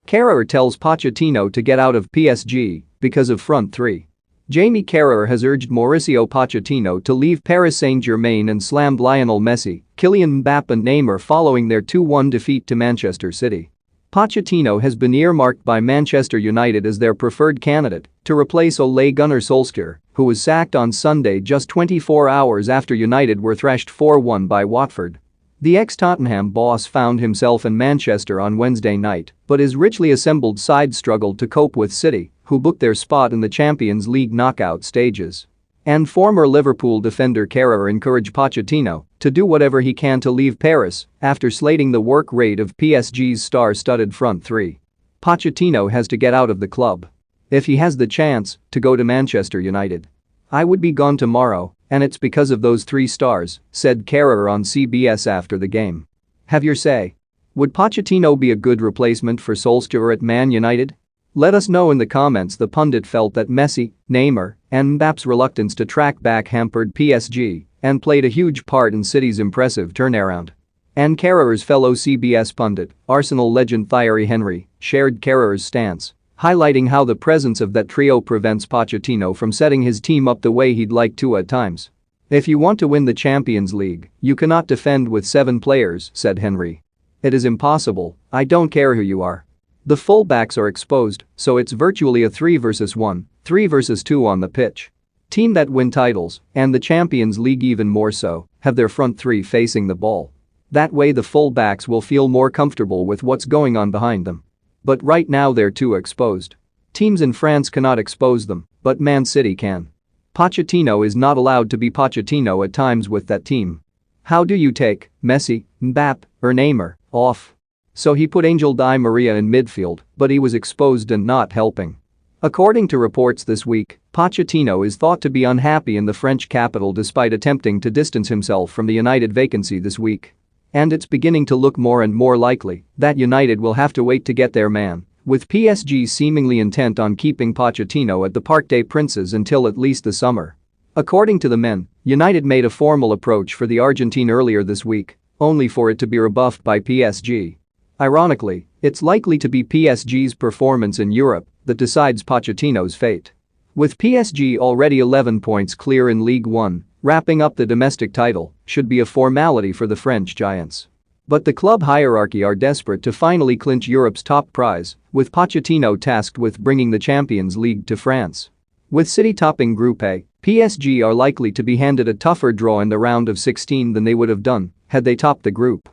Carragher tells Pochettino to get out of PSG because of front three. Jamie Carragher has urged Mauricio Pochettino to leave Paris Saint-Germain and slammed Lionel Messi, Kylian Mbappe and Neymar following their 2-1 defeat to Manchester City. Pochettino has been earmarked by Manchester United as their preferred candidate to replace Ole Gunnar Solskjaer, who was sacked on Sunday just 24 hours after United were thrashed 4-1 by Watford. The ex-Tottenham boss found himself in Manchester on Wednesday night, but his richly assembled side struggled to cope with City, who booked their spot in the Champions League knockout stages. And former Liverpool defender Carragher encouraged Pochettino to do whatever he can to leave Paris after slating the work rate of PSG's star-studded front three. Pochettino has to get out of the club. If he has the chance to go to Manchester United. I would be gone tomorrow, and it's because of those three stars, said Carragher on CBS after the game. Have your say. Would Pochettino be a good replacement for Solskjaer at Man United? Let us know in the comments. The pundit felt that Messi, Neymar, and Mbappe's reluctance to track back hampered PSG and played a huge part in City's impressive turnaround. And Carragher's fellow CBS pundit, Arsenal legend Thierry Henry, shared Carragher's stance, highlighting how the presence of that trio prevents Pochettino from setting his team up the way he'd like to at times. If you want to win the Champions League, you cannot defend with 7 players, said Henry. It is impossible, I don't care who you are. The fullbacks are exposed, so it's virtually a 3 versus 1, 3 versus 2 on the pitch. Team that win titles, and the Champions League even more so, have their front three facing the ball. That way the fullbacks will feel more comfortable with what's going on behind them. But right now they're too exposed. Teams in France cannot expose them, but Man City can. Pochettino is not allowed to be Pochettino at times with that team. How do you take Messi, Mbappe, or Neymar off? So he put Angel Di Maria in midfield, but he was exposed and not helping. According to reports this week, Pochettino is thought to be unhappy in the French capital despite attempting to distance himself from the United vacancy this week. And it's beginning to look more and more likely that United will have to wait to get their man, with PSG seemingly intent on keeping Pochettino at the Parc des Princes until at least the summer. According to the men, United made a formal approach for the Argentine earlier this week, only for it to be rebuffed by PSG. Ironically, it's likely to be PSG's performance in Europe that decides Pochettino's fate. With PSG already 11 points clear in Ligue 1, wrapping up the domestic title should be a formality for the French giants. But the club hierarchy are desperate to finally clinch Europe's top prize, with Pochettino tasked with bringing the Champions League to France. With City topping Group A, PSG are likely to be handed a tougher draw in the round of 16 than they would have done had they topped the group.